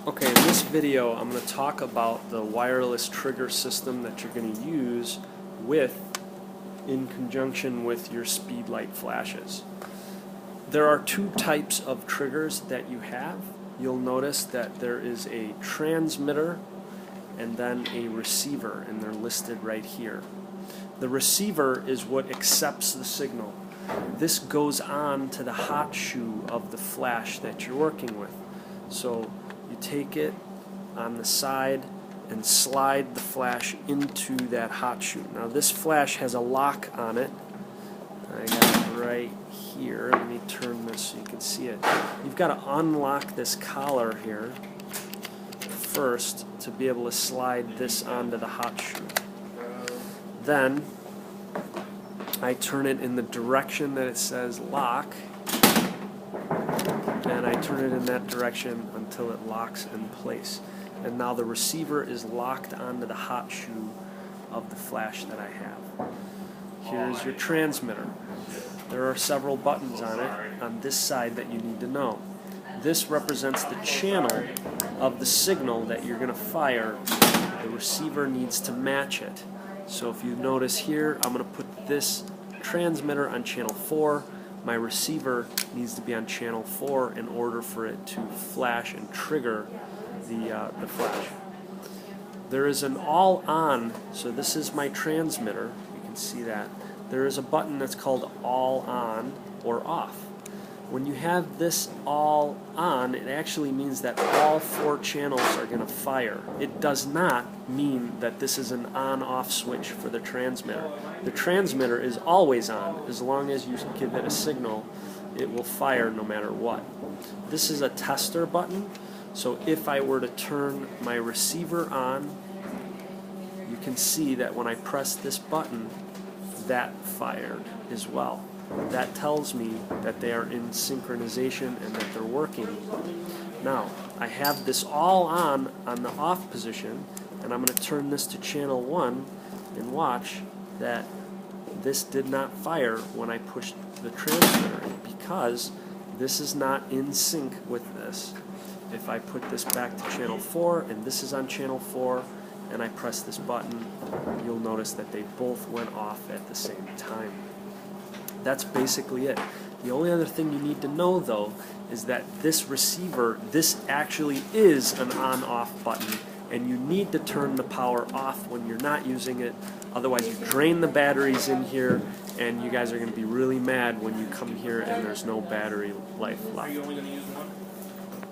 Okay, in this video I'm going to talk about the wireless trigger system that you're going to use in conjunction with your speed light flashes. There are two types of triggers that you have. You'll notice that there is a transmitter and then a receiver, and they're listed right here. The receiver is what accepts the signal. This goes on to the hot shoe of the flash that you're working with. So you take it on the side and slide the flash into that hot shoe. Now this flash has a lock on it. I got it right here. Let me turn this so you can see it. You've got to unlock this collar here first to be able to slide this onto the hot shoe. Then I turn it in the direction that it says lock, and I turn it in that direction until it locks in place. And now the receiver is locked onto the hot shoe of the flash that I have. Here's your transmitter. There are several buttons on it on this side that you need to know. This represents the channel of the signal that you're going to fire. The receiver needs to match it. So if you notice here, I'm going to put this transmitter on channel 4. My receiver needs to be on channel 4 in order for it to flash and trigger the flash. There is an all on, so this is my transmitter, you can see that. There is a button that's called all on or off. When you have this all on, it actually means that all 4 channels are going to fire. It does not mean that this is an on-off switch for the transmitter. The transmitter is always on. As long as you give it a signal, it will fire no matter what. This is a tester button, so if I were to turn my receiver on, you can see that when I press this button, that fired as well. That tells me that they are in synchronization and that they're working. Now, I have this all on the off position, and I'm going to turn this to channel 1 and watch that this did not fire when I pushed the transmitter because this is not in sync with this. If I put this back to channel 4 and this is on channel 4 and I press this button, you'll notice that they both went off at the same time. That's basically it. The only other thing you need to know, though, is that this receiver, this actually is an on-off button, and you need to turn the power off when you're not using it. Otherwise, you drain the batteries in here, and you guys are going to be really mad when you come here and there's no battery life left. Are you only going to use one?